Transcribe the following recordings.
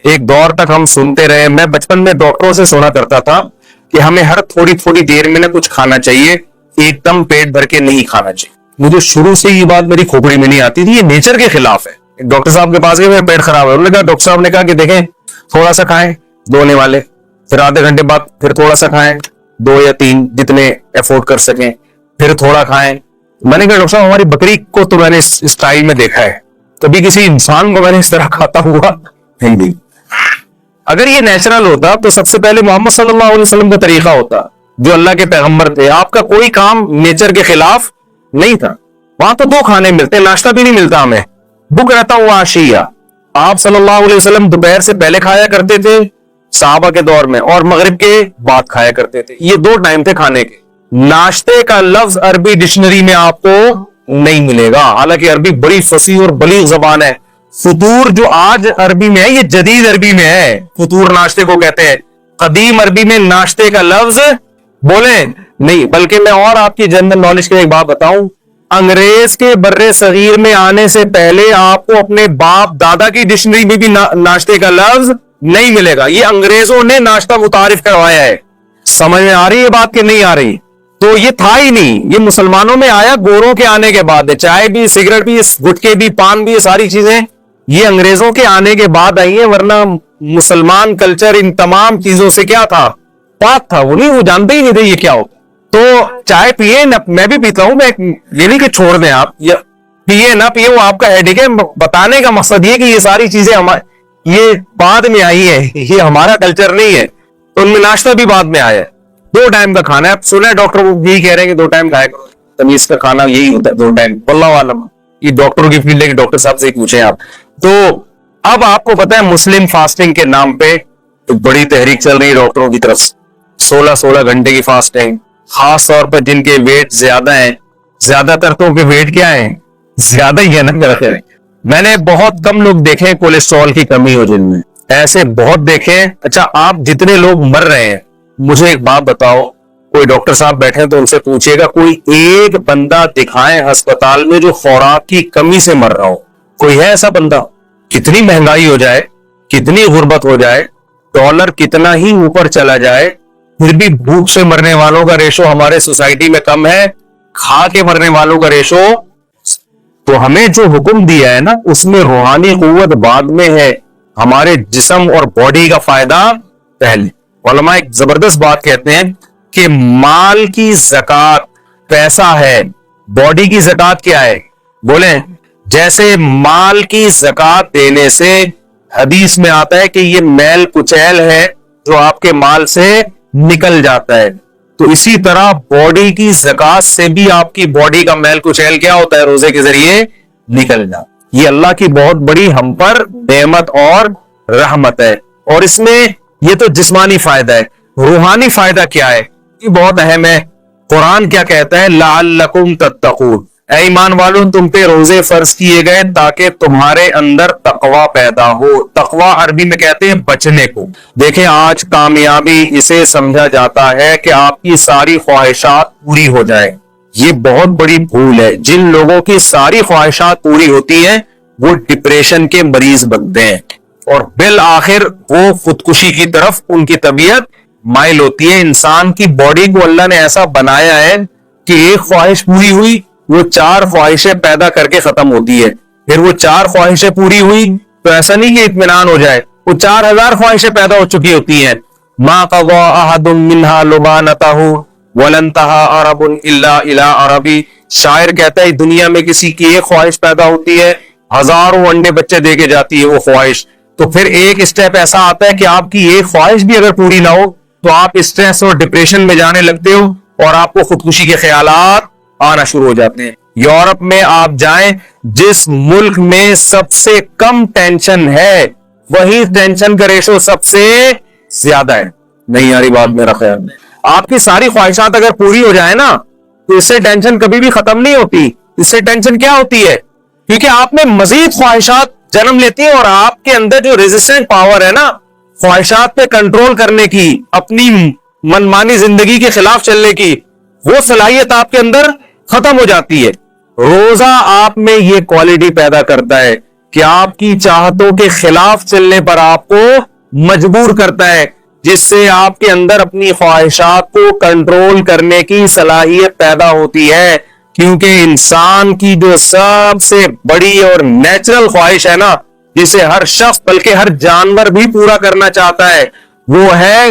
ایک دور تک ہم سنتے رہے, میں بچپن میں ڈاکٹروں سے سنا کرتا تھا کہ ہمیں ہر تھوڑی تھوڑی دیر میں کچھ کھانا چاہیے, ایک دم پیٹ بھر کے نہیں کھانا چاہیے. مجھے شروع سے یہ بات میری کھوپڑی میں نہیں آتی تھی, یہ نیچر کے خلاف ہے. ایک ڈاکٹر صاحب کے پاس گئے, میرا پیٹ خراب ہے, انہوں نے کہا, ڈاکٹر صاحب نے کہا کہ دیکھیں تھوڑا سا کھائیں 2 ہونے والے, پھر آدھے گھنٹے بعد پھر تھوڑا سا کھائیں 2 یا 3 جتنے افورڈ کر سکیں, پھر تھوڑا کھائیں. میں نے کہا ڈاکٹر صاحب ہماری بکری کو تو میں نے اس اسٹائل میں دیکھا ہے, کبھی کسی انسان کو میں نے اس طرح کھاتا ہوا نہیں. اگر یہ نیچرل ہوتا تو سب سے پہلے محمد صلی اللہ علیہ وسلم کا طریقہ ہوتا, جو اللہ کے پیغمبر تھے. آپ کا کوئی کام نیچر کے خلاف نہیں تھا. وہاں تو 2 کھانے ملتے, ناشتہ بھی نہیں ملتا ہمیں, بھوک رہتا ہوا عشیہ. آپ صلی اللہ علیہ وسلم دوپہر سے پہلے کھایا کرتے تھے صحابہ کے دور میں, اور مغرب کے بعد کھایا کرتے تھے. یہ 2 ٹائم تھے کھانے کے. ناشتے کا لفظ عربی ڈکشنری میں آپ کو نہیں ملے گا, حالانکہ عربی بڑی فصیح اور بلیغ زبان ہے. فطور جو آج عربی میں ہے یہ جدید عربی میں ہے, فطور ناشتے کو کہتے ہیں. قدیم عربی میں ناشتے کا لفظ بولیں نہیں. بلکہ میں اور آپ کی جنرل نالج کے ایک بات بتاؤں, انگریز کے بر صغیر میں آنے سے پہلے آپ کو اپنے باپ دادا کی ڈکشنری میں بھی ناشتے کا لفظ نہیں ملے گا. یہ انگریزوں نے ناشتہ متعارف کروایا ہے. سمجھ میں آ رہی ہے بات کہ نہیں آ رہی؟ تو یہ تھا ہی نہیں, یہ مسلمانوں میں آیا گوروں کے آنے کے بعد. چائے بھی, سگریٹ بھی, گٹکے بھی, پان بھی, یہ ساری چیزیں یہ انگریزوں کے آنے کے بعد آئی ہیں. ورنہ مسلمان کلچر ان تمام چیزوں سے کیا تھا, پاک تھا. وہ جانتے ہی نہیں تھے یہ کیا ہوتا. تو چائے پیے نہ, میں بھی پیتا ہوں, میں یہ نہیں کہ چھوڑ دیں آپ, پیے نہ پیے وہ آپ کا ہیڈک ہے. بتانے کا مقصد یہ کہ یہ ساری چیزیں یہ بعد میں آئی ہے, یہ ہمارا کلچر نہیں ہے. تو ان میں ناشتہ بھی بعد میں آیا ہے. 2 ٹائم کا کھانا ہے. آپ سنیں ڈاکٹر یہی کہہ رہے ہیں کہ 2 ٹائم کھایا کرو, تمیز کا کھانا یہی ہوتا ہے 2 ٹائم. واللہ عالم, یہ ڈاکٹروں کی فیلڈ ہے کہ ڈاکٹر صاحب سے ہی پوچھیں آپ. تو اب آپ کو پتا ہے مسلم فاسٹنگ کے نام پہ بڑی تحریک چل رہی ہے ڈاکٹروں کی طرف سے. 16 گھنٹے کی فاسٹنگ, خاص طور پر جن کے ویٹ زیادہ ہیں. زیادہ تر تو کے ویٹ کیا ہیں, زیادہ ہی ہے نا میرا خیال. میں نے بہت کم لوگ دیکھے کولیسٹرول کی کمی ہو جن میں, ایسے بہت دیکھے. اچھا آپ جتنے لوگ مر رہے ہیں, مجھے ایک بات بتاؤ, کوئی ڈاکٹر صاحب بیٹھے ہیں تو ان سے پوچھئے گا کوئی ایک بندہ دکھائیں ہسپتال میں جو خوراک کی کمی سے مر رہا ہو. کوئی ہے ایسا بندہ؟ کتنی مہنگائی ہو جائے, کتنی غربت ہو جائے, ڈالر کتنا ہی اوپر چلا جائے, پھر بھی بھوک سے مرنے والوں کا ریشو ہمارے سوسائٹی میں کم ہے, کھا کے مرنے والوں کا ریشو. تو ہمیں جو حکم دیا ہے نا, اس میں روحانی قوت بعد میں ہے, ہمارے جسم اور باڈی کا فائدہ پہلے. علماء ایک زبردست بات کہتے ہیں کہ مال کی زکات پیسہ ہے, باڈی کی زکات کیا ہے؟ بولیں. جیسے مال کی زکات دینے سے حدیث میں آتا ہے کہ یہ میل کچیل ہے جو آپ کے مال سے نکل جاتا ہے, تو اسی طرح باڈی کی زکات سے بھی آپ کی باڈی کا میل کچیل کیا ہوتا ہے, روزے کے ذریعے نکل جاتا. یہ اللہ کی بہت بڑی ہم پر نعمت اور رحمت ہے. اور اس میں یہ تو جسمانی فائدہ ہے, روحانی فائدہ کیا ہے یہ بہت اہم ہے. قرآن کیا کہتا ہے, لعلکم تتقون, اے ایمان والوں تم پہ روزے فرض کیے گئے تاکہ تمہارے اندر تقوی پیدا ہو. تقوی عربی میں کہتے ہیں بچنے کو. دیکھیں آج کامیابی اسے سمجھا جاتا ہے کہ آپ کی ساری خواہشات پوری ہو جائے. یہ بہت بڑی بھول ہے. جن لوگوں کی ساری خواہشات پوری ہوتی ہیں وہ ڈپریشن کے مریض بنتے ہیں, اور بالآخر وہ خودکشی کی طرف ان کی طبیعت مائل ہوتی ہے. انسان کی باڈی کو اللہ نے ایسا بنایا ہے کہ ایک خواہش پوری ہوئی وہ 4 خواہشیں پیدا کر کے ختم ہوتی ہے. پھر وہ 4 خواہشیں پوری ہوئی تو ایسا نہیں کہ اطمینان ہو جائے, وہ 4000 خواہشیں پیدا ہو چکی ہوتی ہیں. ما قضى احد منها لبانته ولن انتهى عرب الا الى عربی. شاعر کہتا ہے دنیا میں کسی کی ایک خواہش پیدا ہوتی ہے, ہزاروں انڈے بچے دے کے جاتی ہے وہ خواہش. تو پھر ایک اسٹیپ ایسا آتا ہے کہ آپ کی ایک خواہش بھی اگر پوری نہ ہو تو آپ اسٹریس اور ڈپریشن میں جانے لگتے ہو, اور آپ کو خودکشی کے خیالات آنا شروع ہو جاتے ہیں. یورپ میں آپ جائیں, جس ملک میں سب سے کم ٹینشن ہے وہی ٹینشن کا ریشو سب سے زیادہ ہے. نہیں آ رہی بات میرا خیال میں. آپ کی ساری خواہشات اگر پوری ہو جائے نا تو اس سے ٹینشن کبھی بھی ختم نہیں ہوتی. اس سے ٹینشن کیا ہوتی ہے, کیونکہ آپ میں مزید خواہشات جنم لیتی ہیں, اور آپ کے اندر جو ریزسٹنٹ پاور ہے نا خواہشات پہ کنٹرول کرنے کی, اپنی منمانی زندگی کے خلاف چلنے کی, وہ صلاحیت آپ کے اندر ختم ہو جاتی ہے. روزہ آپ میں یہ کوالٹی پیدا کرتا ہے کہ آپ کی چاہتوں کے خلاف چلنے پر آپ کو مجبور کرتا ہے، جس سے آپ کے اندر اپنی خواہشات کو کنٹرول کرنے کی صلاحیت پیدا ہوتی ہے. کیونکہ انسان کی جو سب سے بڑی اور نیچرل خواہش ہے نا، جسے ہر شخص بلکہ ہر جانور بھی پورا کرنا چاہتا ہے، وہ ہے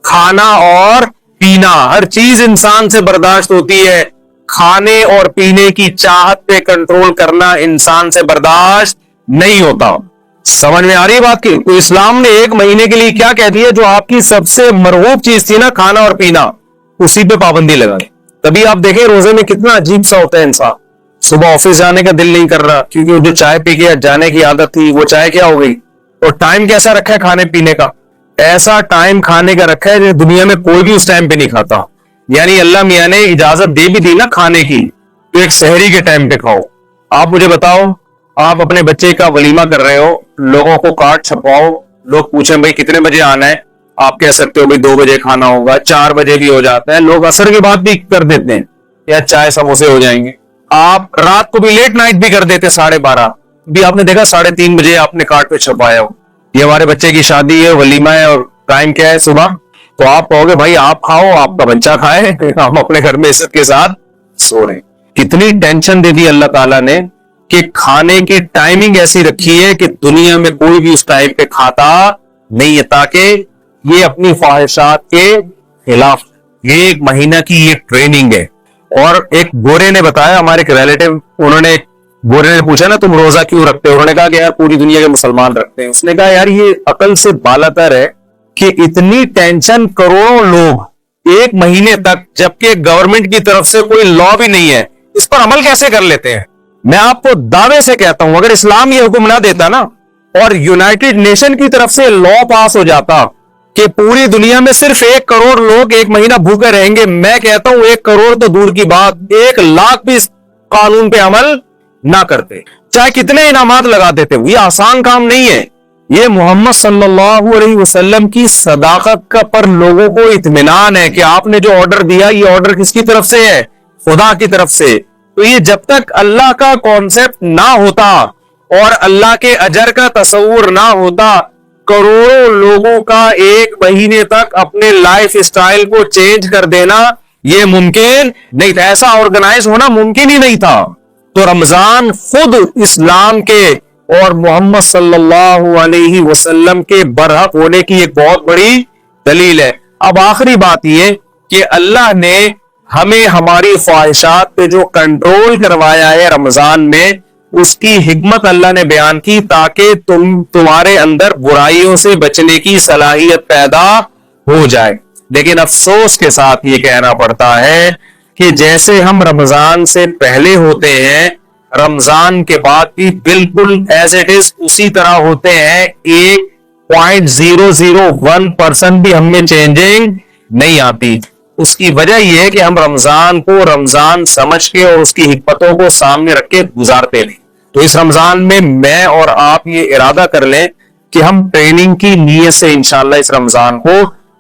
کھانا اور پینا. ہر چیز انسان سے برداشت ہوتی ہے، کھانے اور پینے کی چاہت پہ کنٹرول کرنا انسان سے برداشت نہیں ہوتا. سمجھ میں آ رہی ہے بات کی؟ تو اسلام نے ایک مہینے کے لیے کیا کہہ دیا؟ جو آپ کی سب سے مرغوب چیز تھی نا، کھانا اور پینا، اسی پہ پابندی لگا دی. تبھی آپ دیکھیں روزے میں کتنا عجیب سا ہوتا ہے انسان. صبح آفس جانے کا دل نہیں کر رہا کیونکہ جو چائے پی کے جانے کی عادت تھی وہ چائے کیا ہو گئی. اور ٹائم کیسا رکھا ہے کھانے پینے کا؟ ایسا ٹائم کھانے کا رکھا ہے جو دنیا میں کوئی بھی اس ٹائم پہ نہیں کھاتا. یعنی اللہ میاں نے اجازت دے بھی دی نا کھانے کی، تو ایک سحری کے ٹائم پہ کھاؤ. آپ مجھے بتاؤ، آپ اپنے بچے کا ولیمہ کر رہے ہو، لوگوں کو کارڈ چھپواؤ، لوگ پوچھیں بھائی کتنے بجے آنا ہے، آپ کہہ سکتے ہو بھائی 2 بجے کھانا ہوگا، 4 بجے بھی ہو جاتا ہے، لوگ عصر کے بعد بھی کر دیتے ہیں یا چائے سموسے ہو جائیں گے. آپ رات کو بھی لیٹ نائٹ بھی کر دیتے 12:30 بھی، آپ نے دیکھا 3:30 بجے آپ نے کارڈ پہ چھپایا ہو یہ ہمارے بچے کی شادی ہے، ولیمہ ہے، اور ٹائم کیا ہے صبح. تو آپ کہو گے بھائی آپ کھاؤ، آپ کا بچہ کھائے، ہم اپنے گھر میں عزت کے ساتھ سو رہے ہیں. کتنی ٹینشن دے دی اللہ تعالیٰ نے کہ کھانے کی ٹائمنگ ایسی رکھی ہے کہ دنیا میں کوئی بھی اس ٹائم پہ کھاتا نہیں ہے، تاکہ یہ اپنی خواہشات کے خلاف. یہ 1 مہینہ کی یہ ٹریننگ ہے. اور ایک گورے نے بتایا، ہمارے ایک ریلیٹو، گورے نے پوچھا نا تم روزہ کیوں رکھتے ہو؟ انہوں نے کہا کہ یار پوری دنیا کے مسلمان رکھتے ہیں. اس نے کہا یار یہ عقل سے بالاتر ہے کہ اتنی ٹینشن کروڑوں لوگ 1 مہینے تک، جبکہ گورنمنٹ کی طرف سے کوئی لا بھی نہیں ہے، اس پر عمل کیسے کر لیتے ہیں؟ میں آپ کو دعوے سے کہتا ہوں اگر اسلام یہ حکم نہ دیتا نا، اور یونائٹڈ نیشن کی طرف سے لا پاس ہو جاتا کہ پوری دنیا میں صرف 1 کروڑ لوگ 1 مہینہ بھوکے رہیں گے، میں کہتا ہوں 1 کروڑ تو دور کی بات، 1 لاکھ بھی اس قانون پہ عمل نہ کرتے، چاہے کتنے انعامات لگا دیتے. یہ آسان کام نہیں ہے. یہ محمد صلی اللہ علیہ وسلم کی صداقت کا پر لوگوں کو اطمینان ہے کہ آپ نے جو آرڈر دیا یہ آرڈر کس کی طرف سے ہے؟ خدا کی طرف سے. تو یہ جب تک اللہ کا کانسیپٹ نہ ہوتا اور اللہ کے اجر کا تصور نہ ہوتا، کروڑوں لوگوں کا 1 مہینے تک اپنے لائف اسٹائل کو چینج کر دینا یہ ممکن نہیں تھا. ایسا آرگنائز ہونا ممکن ہی نہیں تھا. تو رمضان خود اسلام کے اور محمد صلی اللہ علیہ وسلم کے برحق ہونے کی ایک بہت بڑی دلیل ہے. اب آخری بات یہ کہ اللہ نے ہمیں ہماری خواہشات پہ جو کنٹرول کروایا ہے رمضان میں، اس کی حکمت اللہ نے بیان کی تاکہ تمہارے اندر برائیوں سے بچنے کی صلاحیت پیدا ہو جائے. لیکن افسوس کے ساتھ یہ کہنا پڑتا ہے کہ جیسے ہم رمضان سے پہلے ہوتے ہیں، رمضان کے بعد بھی بالکل ایز اٹ از اسی طرح ہوتے ہیں. 1.001% بھی ہم میں چینجنگ نہیں آتی. اس کی وجہ یہ ہے کہ ہم رمضان کو رمضان سمجھ کے اور اس کی حکمتوں کو سامنے رکھ کے گزارتے نہیں. تو اس رمضان میں میں اور آپ یہ ارادہ کر لیں کہ ہم ٹریننگ کی نیت سے انشاءاللہ اس رمضان کو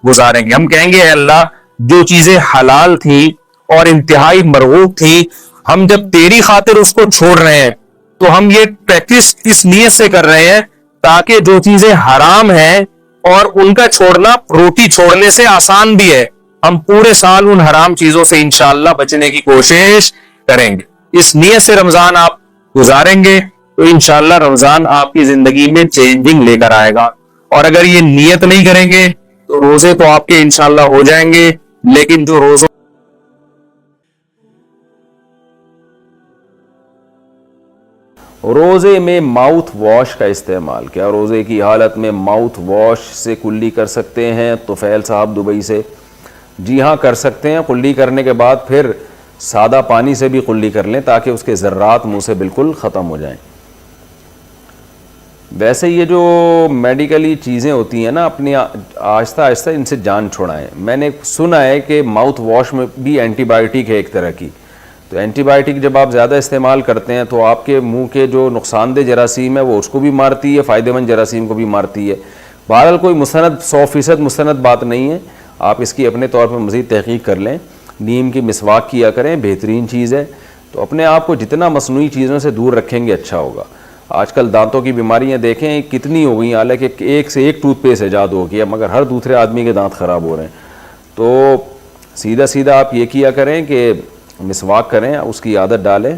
گزاریں گے. ہم کہیں گے اے اللہ، جو چیزیں حلال تھی اور انتہائی مرغوب تھی، ہم جب تیری خاطر اس کو چھوڑ رہے ہیں تو ہم یہ پریکٹس اس نیت سے کر رہے ہیں تاکہ جو چیزیں حرام ہیں اور ان کا چھوڑنا روٹی چھوڑنے سے آسان بھی ہے، ہم پورے سال ان حرام چیزوں سے انشاءاللہ بچنے کی کوشش کریں گے. اس نیت سے رمضان آپ گزاریں گے تو انشاءاللہ رمضان آپ کی زندگی میں چینجنگ لے کر آئے گا. اور اگر یہ نیت نہیں کریں گے تو روزے تو آپ کے انشاءاللہ ہو جائیں گے، لیکن جو روزے میں ماؤتھ واش کا استعمال، کیا روزے کی حالت میں ماؤتھ واش سے کلی کر سکتے ہیں؟ طفیل صاحب دبئی سے. جی ہاں کر سکتے ہیں. کلی کرنے کے بعد پھر سادہ پانی سے بھی کلی کر لیں تاکہ اس کے ذرات منہ سے بالکل ختم ہو جائیں. ویسے یہ جو میڈیکلی چیزیں ہوتی ہیں نا، اپنی آہستہ آہستہ ان سے جان چھوڑائیں. میں نے سنا ہے کہ ماؤتھ واش میں بھی اینٹی بایوٹک ہے ایک طرح کی. تو اینٹی بایوٹک جب آپ زیادہ استعمال کرتے ہیں تو آپ کے منہ کے جو نقصان دہ جراثیم ہے وہ اس کو بھی مارتی ہے، فائدہ مند جراثیم کو بھی مارتی ہے. بہرحال کوئی مستند 100% مستند بات نہیں ہے، آپ اس کی اپنے طور پر مزید تحقیق کر لیں. نیم کی مسواک کیا کریں، بہترین چیز ہے. تو اپنے آپ کو جتنا مصنوعی چیزوں سے دور رکھیں گے اچھا ہوگا. آج کل دانتوں کی بیماریاں دیکھیں کتنی ہو گئی، حالانکہ ایک سے ایک ٹوتھ پیسٹ ایجاد ہو گیا مگر ہر دوسرے آدمی کے دانت خراب ہو رہے ہیں. تو سیدھا آپ یہ کیا کریں کہ مسواک کریں، اس کی عادت ڈالیں،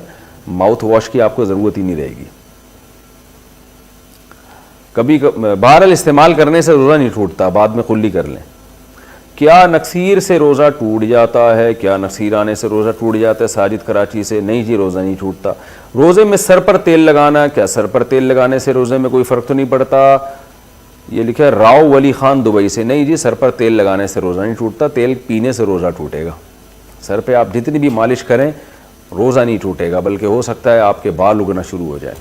ماؤتھ واش کی آپ کو ضرورت ہی نہیں رہے گی. کبھی بہرحال استعمال کرنے سے روزہ نہیں ٹوٹتا، بعد میں کلی کر لیں. کیا نکسیر سے روزہ ٹوٹ جاتا ہے؟ کیا نکسیر آنے سے روزہ ٹوٹ جاتا ہے؟ ساجد کراچی سے. نہیں جی، روزہ نہیں ٹوٹتا. روزے میں سر پر تیل لگانا، کیا سر پر تیل لگانے سے روزے میں کوئی فرق تو نہیں پڑتا؟ یہ لکھا ہے راؤ ولی خان دبئی سے. نہیں جی، سر پر تیل لگانے سے روزہ نہیں ٹوٹتا، تیل پینے سے روزہ ٹوٹے گا. سر پہ آپ جتنی بھی مالش کریں روزہ نہیں ٹوٹے گا، بلکہ ہو سکتا ہے آپ کے بال اگنا شروع ہو جائے.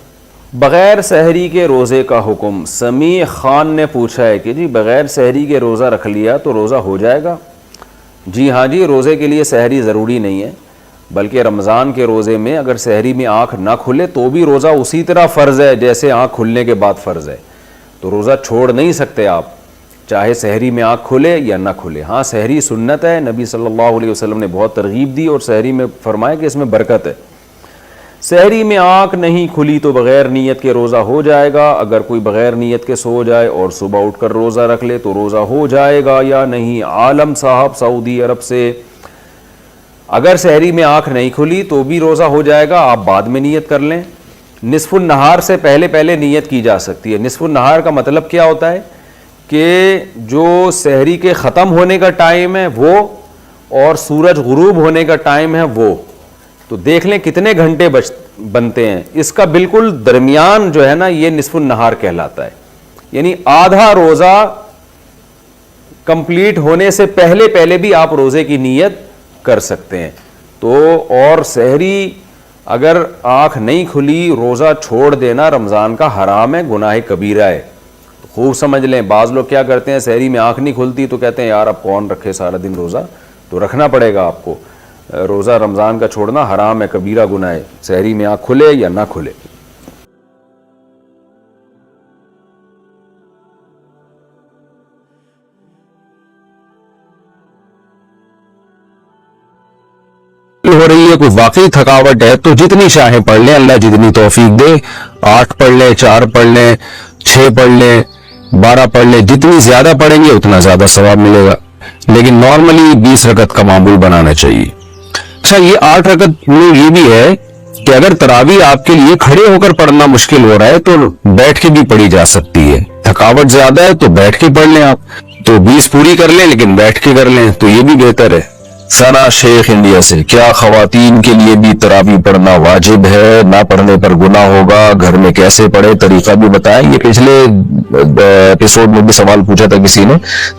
بغیر سحری کے روزے کا حکم. سمیع خان نے پوچھا ہے کہ جی بغیر سحری کے روزہ رکھ لیا تو روزہ ہو جائے گا؟ جی ہاں جی، روزے کے لیے سحری ضروری نہیں ہے، بلکہ رمضان کے روزے میں اگر سحری میں آنکھ نہ کھلے تو بھی روزہ اسی طرح فرض ہے جیسے آنکھ کھلنے کے بعد فرض ہے. تو روزہ چھوڑ نہیں سکتے آپ، چاہے سحری میں آنکھ کھلے یا نہ کھلے. ہاں سحری سنت ہے، نبی صلی اللہ علیہ وسلم نے بہت ترغیب دی اور سحری میں فرمایا کہ اس میں برکت ہے. سحری میں آنکھ نہیں کھلی تو بغیر نیت کے روزہ ہو جائے گا. اگر کوئی بغیر نیت کے سو جائے اور صبح اٹھ کر روزہ رکھ لے تو روزہ ہو جائے گا یا نہیں؟ عالم صاحب سعودی عرب سے. اگر سحری میں آنکھ نہیں کھلی تو بھی روزہ ہو جائے گا، آپ بعد میں نیت کر لیں. نصف النہار سے پہلے نیت کی جا سکتی ہے. نصف النہار کا مطلب کیا ہوتا ہے کہ جو سحری کے ختم ہونے کا ٹائم ہے وہ اور سورج غروب ہونے کا ٹائم ہے وہ. تو دیکھ لیں کتنے گھنٹے بنتے ہیں، اس کا بالکل درمیان جو ہے نا یہ نصف النہار کہلاتا ہے. یعنی آدھا روزہ کمپلیٹ ہونے سے پہلے بھی آپ روزے کی نیت کر سکتے ہیں. تو اور سحری اگر آنکھ نہیں کھلی روزہ چھوڑ دینا رمضان کا حرام ہے، گناہ کبیرہ ہے. خوب سمجھ لیں. بعض لوگ کیا کرتے ہیں، سحری میں آنکھ نہیں کھلتی تو کہتے ہیں یار اب کون رکھے سارا دن روزہ، تو رکھنا پڑے گا آپ کو. روزہ رمضان کا چھوڑنا حرام ہے، کبیرہ گناہ ہے، سحری میں آنکھ کھلے یا نہ کھلے. ہو رہی ہے، کوئی واقعی تھکاوٹ ہے تو جتنی چاہیں پڑھ لیں، اللہ جتنی توفیق دے. 8 پڑھ لیں، 4 پڑھ لیں، 6 پڑھ لیں، 12 پڑھ لیں. جتنی زیادہ پڑھیں گے اتنا زیادہ ثواب ملے گا، لیکن نارملی 20 رکعت کا معمول بنانا چاہیے. اچھا، یہ 8 رکعت میں یہ بھی ہے کہ اگر تراویح آپ کے لیے کھڑے ہو کر پڑھنا مشکل ہو رہا ہے تو بیٹھ کے بھی پڑھی جا سکتی ہے. تھکاوٹ زیادہ ہے تو بیٹھ کے پڑھ لیں آپ، تو 20 پوری کر لیں لیکن بیٹھ کے کر لیں تو یہ بھی بہتر ہے. ثنا شیخ انڈیا سے. کیا خواتین کے لیے بھی تراویح پڑھنا واجب ہے؟ نہ پڑھنے پر گناہ ہوگا؟ گھر میں کیسے پڑھے؟ طریقہ بھی بتائیں. یہ پچھلے ایپیسوڈ میں بھی سوال پوچھا تھا کسی نے.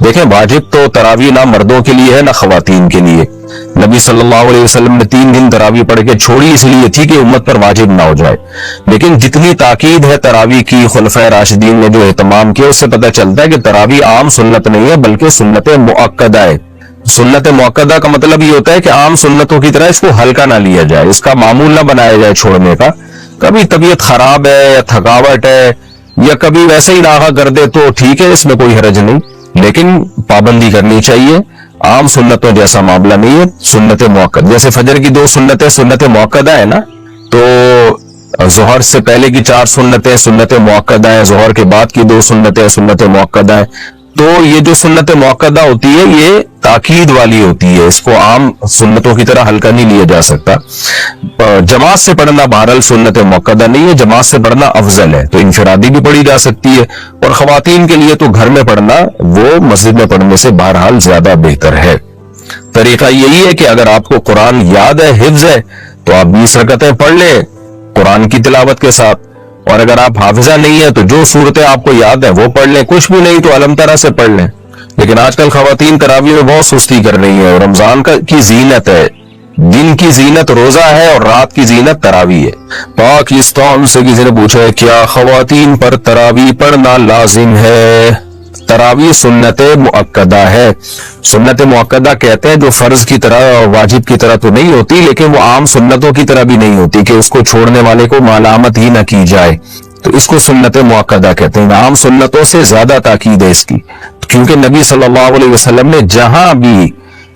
دیکھیں، واجب تو تراویح نہ مردوں کے لیے ہے نہ خواتین کے لیے. نبی صلی اللہ علیہ وسلم نے 3 دن تراویح پڑھ کے چھوڑی اس لیے تھی کہ امت پر واجب نہ ہو جائے. لیکن جتنی تاکید ہے تراویح کی، خلفائے راشدین نے جو اہتمام کیا، اس سے پتہ چلتا ہے کہ تراویح عام سنت نہیں ہے بلکہ سنت مؤکدہ ہے. سنت مؤکدہ کا مطلب یہ ہوتا ہے کہ عام سنتوں کی طرح اس کو ہلکا نہ لیا جائے، اس کا معمول نہ بنایا جائے چھوڑنے کا. کبھی طبیعت خراب ہے یا تھکاوٹ ہے یا کبھی ویسے ہی راغا کر دے تو ٹھیک ہے، اس میں کوئی حرج نہیں، لیکن پابندی کرنی چاہیے. عام سنتوں جیسا معاملہ نہیں ہے. سنت موقع جیسے فجر کی 2 سنتیں سنت موقعہ ہے نا، تو ظہر سے پہلے کی 4 سنتیں سنت موقعہ ہیں، ظہر کے بعد کی 2 سنتیں سنت موقعہ ہیں. تو یہ جو سنت موقعہ ہوتی ہے یہ تاکید والی ہوتی ہے، اس کو عام سنتوں کی طرح ہلکا نہیں لیا جا سکتا. جماعت سے پڑھنا بہرحال سنت موقعہ نہیں ہے، جماعت سے پڑھنا افضل ہے، تو انفرادی بھی پڑھی جا سکتی ہے. اور خواتین کے لیے تو گھر میں پڑھنا وہ مسجد میں پڑھنے سے بہرحال زیادہ بہتر ہے. طریقہ یہی ہے کہ اگر آپ کو قرآن یاد ہے، حفظ ہے، تو آپ 20 رکعتیں پڑھ لیں قرآن کی تلاوت کے ساتھ. اور اگر آپ حافظہ نہیں ہے تو جو صورتیں آپ کو یاد ہے وہ پڑھ لیں، کچھ بھی نہیں تو علم ترا سے پڑھ لیں. لیکن آج کل خواتین تراویح میں بہت سستی کر رہی ہیں. رمضان کی زینت ہے، دن کی زینت روزہ ہے اور رات کی زینت تراویح ہے. پاکستان سے کسی نے پوچھا ہے کیا خواتین پر تراویح پڑھنا لازم ہے؟ تراویح سنت مؤکدہ ہے. سنت مؤکدہ کہتے ہیں جو فرض کی طرح واجب کی طرح تو نہیں ہوتی، لیکن وہ عام سنتوں کی طرح بھی نہیں ہوتی کہ اس کو چھوڑنے والے کو ملامت ہی نہ کی جائے، تو اس کو سنت مؤکدہ کہتے ہیں. عام سنتوں سے زیادہ تاکید ہے اس کی، کیونکہ نبی صلی اللہ علیہ وسلم نے جہاں بھی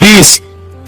20।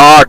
8।